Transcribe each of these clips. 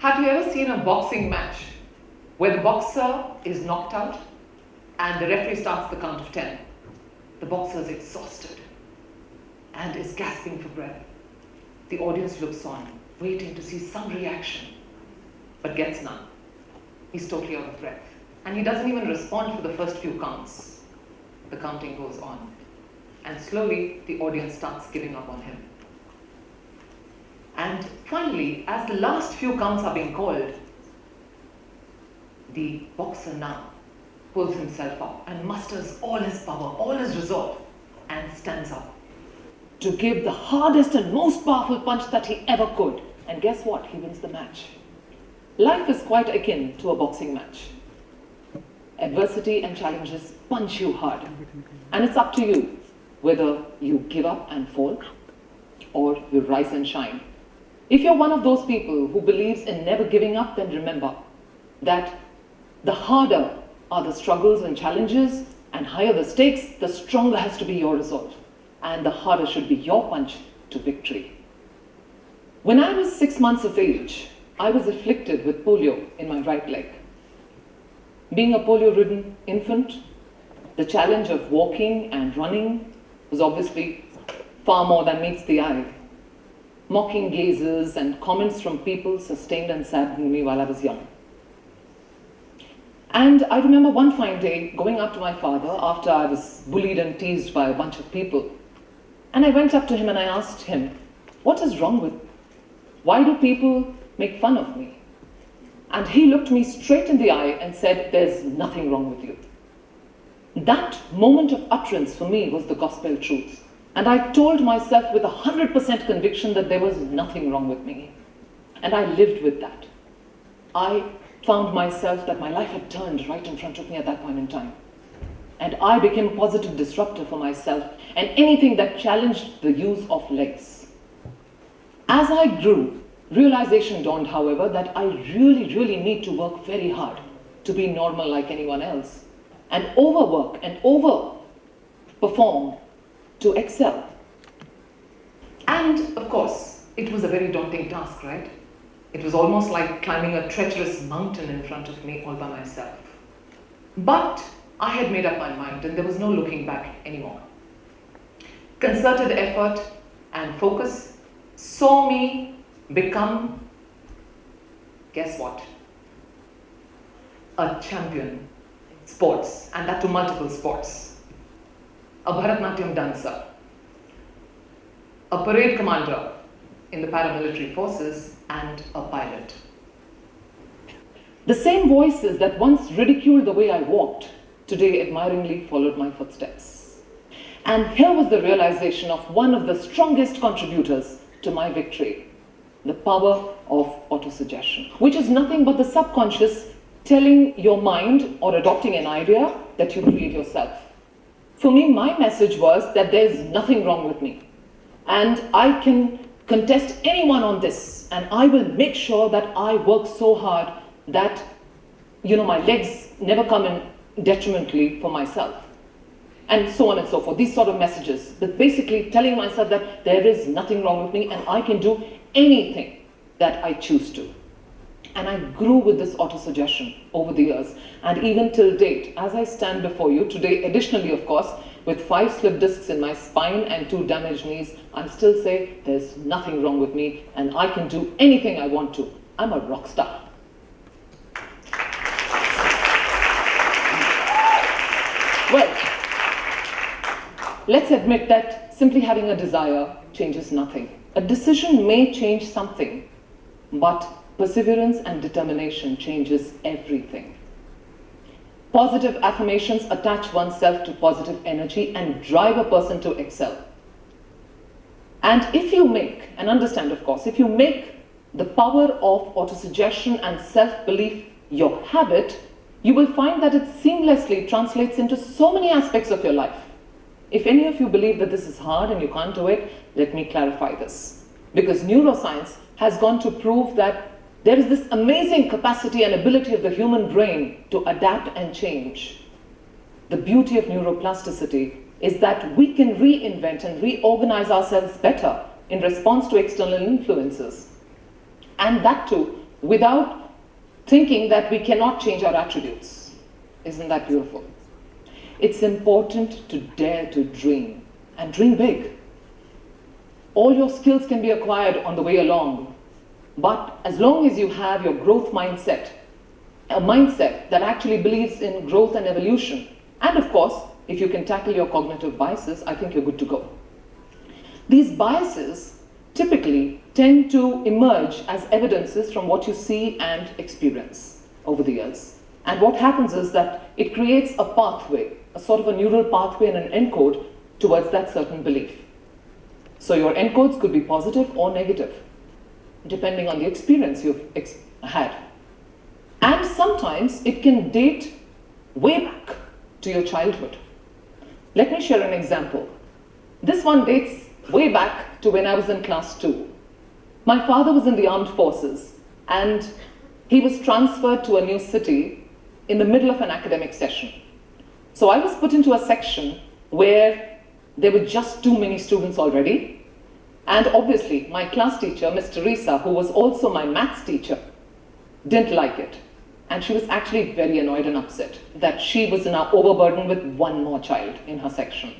Have you ever seen a boxing match where the boxer is knocked out and the referee starts the count of 10? The boxer is exhausted and is gasping for breath. The audience looks on, waiting to see some reaction, but gets none. He's totally out of breath. And he doesn't even respond for the first few counts. The counting goes on. And slowly, the audience starts giving up on him. And finally, as the last few counts are being called, the boxer now pulls himself up and musters all his power, all his resolve, and stands up to give the hardest and most powerful punch that he ever could. And guess what? He wins the match. Life is quite akin to a boxing match. Adversity and challenges punch you hard. And it's up to you whether you give up and fall or you rise and shine. If you're one of those people who believes in never giving up, then remember that the harder are the struggles and challenges and higher the stakes, the stronger has to be your resolve. And the harder should be your punch to victory. When I was 6 months of age, I was afflicted with polio in my right leg. Being a polio-ridden infant, the challenge of walking and running was obviously far more than meets the eye. Mocking gazes and comments from people sustained and saddened me while I was young. And I remember one fine day going up to my father after I was bullied and teased by a bunch of people. And I went up to him and I asked him, "What is wrong with me? Why do people make fun of me?" And he looked me straight in the eye and said, "There's nothing wrong with you." That moment of utterance for me was the gospel truth. And I told myself with 100% conviction that there was nothing wrong with me. And I lived with that. I found myself that my life had turned right in front of me at that point in time. And I became a positive disruptor for myself and anything that challenged the use of legs. As I grew, realization dawned, however, that I really need to work very hard to be normal like anyone else, and overwork and overperform to excel. And of course, it was a very daunting task, right? It was almost like climbing a treacherous mountain in front of me all by myself. But I had made up my mind and there was no looking back anymore. Concerted effort and focus saw me become, guess what? A champion in sports, and that to multiple sports. A Bharatanatyam dancer, a parade commander in the paramilitary forces, and a pilot. The same voices that once ridiculed the way I walked, today admiringly followed my footsteps. And here was the realization of one of the strongest contributors to my victory, the power of autosuggestion, which is nothing but the subconscious telling your mind or adopting an idea that you create yourself. For me, my message was that there's nothing wrong with me. And I can contest anyone on this, and I will make sure that I work so hard that, my legs never come in detrimentally for myself. And so on and so forth, these sort of messages. But basically telling myself that there is nothing wrong with me and I can do anything that I choose to. And I grew with this autosuggestion over the years. And even till date, as I stand before you today, additionally, of course, with 5 slip discs in my spine and 2 damaged knees, I still say there's nothing wrong with me and I can do anything I want to. I'm a rock star. Well, let's admit that simply having a desire changes nothing. A decision may change something, but perseverance and determination changes everything. Positive affirmations attach oneself to positive energy and drive a person to excel. And if you make, and understand of course, if you make the power of autosuggestion and self-belief your habit, you will find that it seamlessly translates into so many aspects of your life. If any of you believe that this is hard and you can't do it, let me clarify this. Because neuroscience has gone to prove that there is this amazing capacity and ability of the human brain to adapt and change. The beauty of neuroplasticity is that we can reinvent and reorganize ourselves better in response to external influences. And that too, without thinking that we cannot change our attributes. Isn't that beautiful? It's important to dare to dream, and dream big. All your skills can be acquired on the way along, but as long as you have your growth mindset, a mindset that actually believes in growth and evolution, and of course, if you can tackle your cognitive biases, I think you're good to go. These biases typically tend to emerge as evidences from what you see and experience over the years. And what happens is that it creates a pathway, a sort of a neural pathway and an encode towards that certain belief. So your encodes could be positive or negative, depending on the experience you've had. And sometimes it can date way back to your childhood. Let me share an example. This one dates way back to when I was in class 2. My father was in the armed forces, and he was transferred to a new city in the middle of an academic session. So I was put into a section where there were just too many students already. And obviously, my class teacher, Miss Teresa, who was also my maths teacher, didn't like it. And she was actually very annoyed and upset that she was now overburdened with one more child in her section.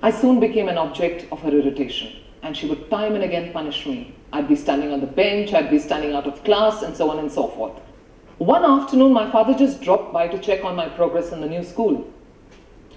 I soon became an object of her irritation, and she would time and again punish me. I'd be standing on the bench, I'd be standing out of class, and so on and so forth. One afternoon, my father just dropped by to check on my progress in the new school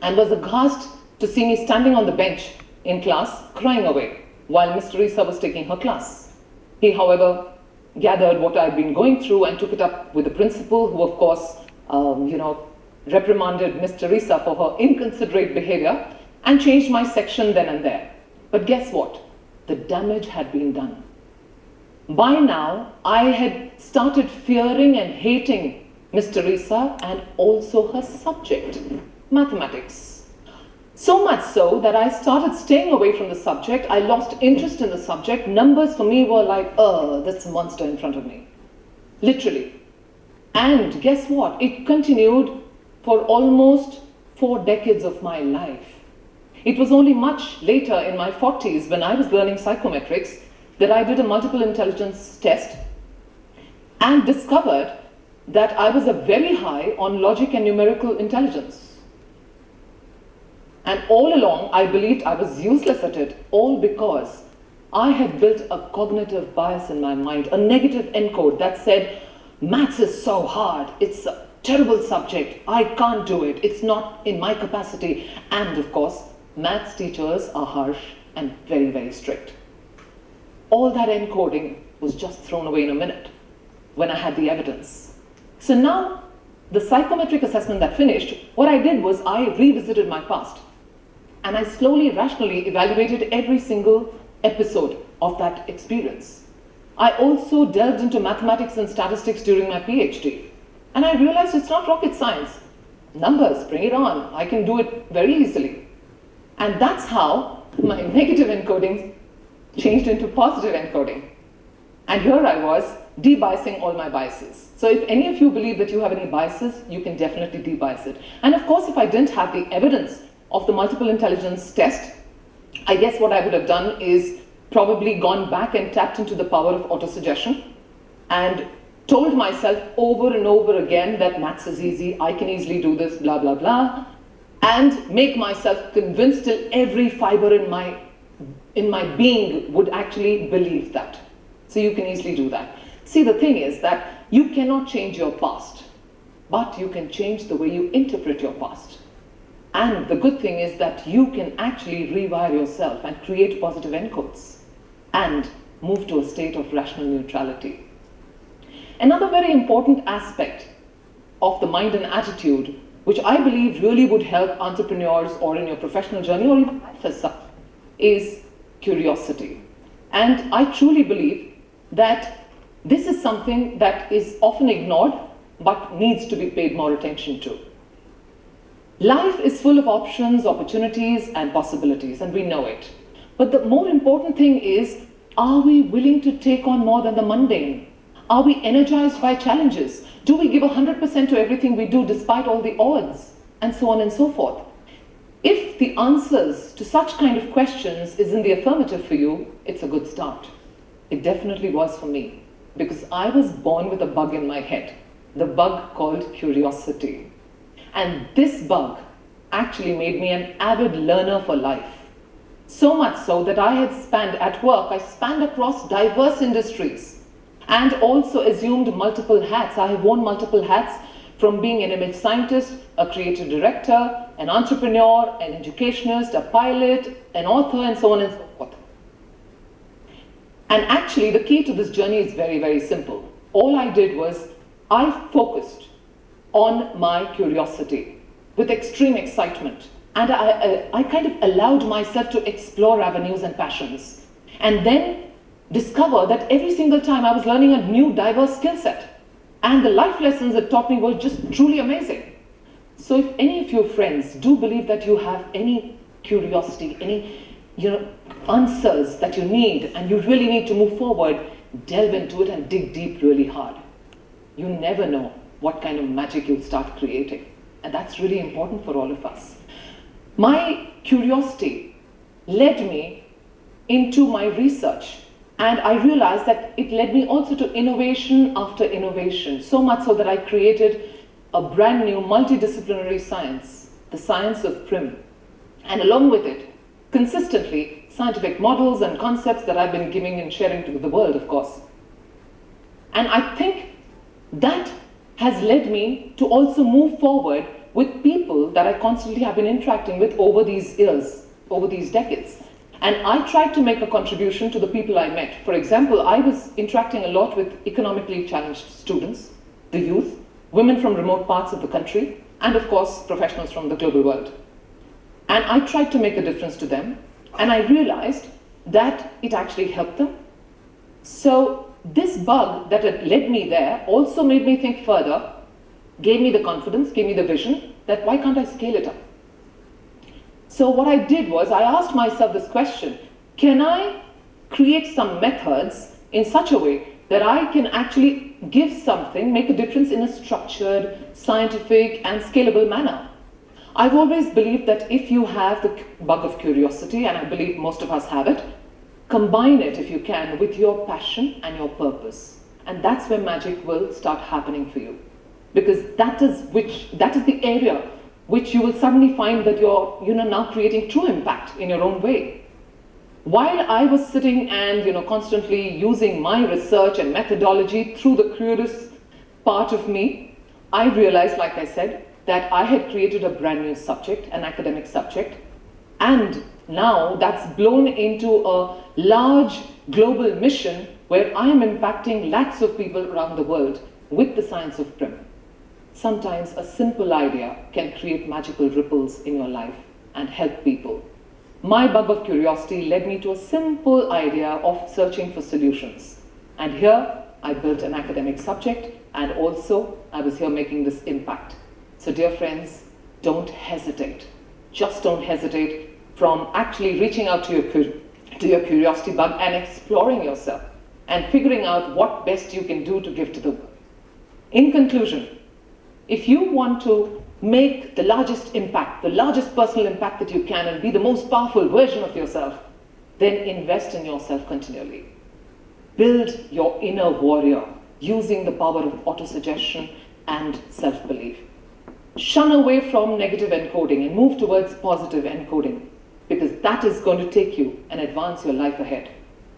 and was aghast to see me standing on the bench in class, crying away, while Miss Teresa was taking her class. He, however, gathered what I'd been going through and took it up with the principal, who, of course, reprimanded Miss Teresa for her inconsiderate behavior and changed my section then and there. But guess what? The damage had been done. By now, I had started fearing and hating Miss Teresa and also her subject, mathematics. So much so that I started staying away from the subject. I lost interest in the subject. Numbers for me were like, that's a monster in front of me. Literally. And guess what? It continued for almost 4 decades of my life. It was only much later in my 40s when I was learning psychometrics that I did a multiple intelligence test and discovered that I was a very high on logic and numerical intelligence. And all along, I believed I was useless at it, all because I had built a cognitive bias in my mind, a negative encode that said, maths is so hard, it's a terrible subject, I can't do it, it's not in my capacity. And of course, maths teachers are harsh and very, very strict. All that encoding was just thrown away in a minute when I had the evidence. So now, the psychometric assessment that finished, what I did was I revisited my past. And I slowly, rationally evaluated every single episode of that experience. I also delved into mathematics and statistics during my PhD. And I realized it's not rocket science. Numbers, bring it on. I can do it very easily. And that's how my negative encoding changed into positive encoding. And here I was, debiasing all my biases. So if any of you believe that you have any biases, you can definitely debias it. And of course, if I didn't have the evidence of the multiple intelligence test, I guess what I would have done is probably gone back and tapped into the power of autosuggestion and told myself over and over again that maths is easy, I can easily do this, blah, blah, blah, and make myself convinced till every fiber in my being would actually believe that. So you can easily do that. See, the thing is that you cannot change your past, but you can change the way you interpret your past. And the good thing is that you can actually rewire yourself and create positive encodes and move to a state of rational neutrality. Another very important aspect of the mind and attitude, which I believe really would help entrepreneurs or in your professional journey or even life as such, is curiosity. And I truly believe that this is something that is often ignored but needs to be paid more attention to. Life is full of options, opportunities, and possibilities, and we know it. But the more important thing is, are we willing to take on more than the mundane? Are we energized by challenges? Do we give 100% to everything we do despite all the odds? And so on and so forth. If the answers to such kind of questions is in the affirmative for you, it's a good start. It definitely was for me. because I was born with a bug in my head, the bug called curiosity. And this bug actually made me an avid learner for life. So much so that I spanned across diverse industries and also assumed multiple hats. I have worn multiple hats, from being an image scientist, a creative director, an entrepreneur, an educationist, a pilot, an author, and so on and so forth. And actually, the key to this journey is very, very simple. All I did was I focused on my curiosity with extreme excitement. And I kind of allowed myself to explore avenues and passions. And then discover that every single time I was learning a new diverse skill set. And the life lessons it taught me were just truly amazing. So if any of your friends do believe that you have any curiosity, any answers that you need, and you really need to move forward, delve into it and dig deep really hard. You never know what kind of magic you'll start creating. And that's really important for all of us. My curiosity led me into my research, and I realized that it led me also to innovation after innovation, so much so that I created a brand new multidisciplinary science, the science of PRIM. And along with it, consistently, scientific models and concepts that I've been giving and sharing to the world, of course. And I think that has led me to also move forward with people that I constantly have been interacting with over these years, over these decades. And I tried to make a contribution to the people I met. For example, I was interacting a lot with economically challenged students, the youth, women from remote parts of the country, and of course, professionals from the global world. And I tried to make a difference to them, and I realized that it actually helped them. So this bug that had led me there also made me think further, gave me the confidence, gave me the vision that why can't I scale it up? So what I did was I asked myself this question: can I create some methods in such a way that I can actually give something, make a difference in a structured, scientific, and scalable manner? I've always believed that if you have the bug of curiosity, and I believe most of us have it, combine it, if you can, with your passion and your purpose. And that's where magic will start happening for you. Because that is the area which you will suddenly find that you're now creating true impact in your own way. While I was sitting and constantly using my research and methodology through the curious part of me, I realized, like I said, that I had created a brand new subject, an academic subject, and now that's blown into a large global mission where I am impacting lakhs of people around the world with the science of PRIM. Sometimes a simple idea can create magical ripples in your life and help people. My bug of curiosity led me to a simple idea of searching for solutions. And here I built an academic subject, and also I was here making this impact. So dear friends, don't hesitate. Just don't hesitate from actually reaching out to your curiosity bug and exploring yourself and figuring out what best you can do to give to the world. In conclusion, if you want to make the largest impact, the largest personal impact that you can, and be the most powerful version of yourself, then invest in yourself continually. Build your inner warrior using the power of autosuggestion and self-belief. Shun away from negative encoding and move towards positive encoding, because that is going to take you and advance your life ahead.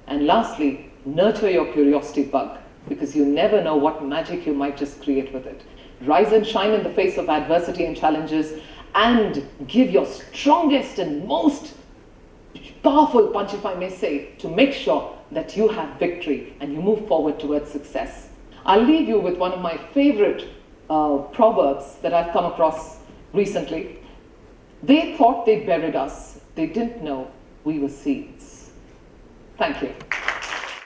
And lastly, nurture your curiosity bug, because you never know what magic you might just create with it. Rise and shine in the face of adversity and challenges, and give your strongest and most powerful punch, if I may say, to make sure that you have victory and you move forward towards success. I'll leave you with one of my favorite proverbs that I've come across recently. They thought they buried us. They didn't know we were seeds. Thank you.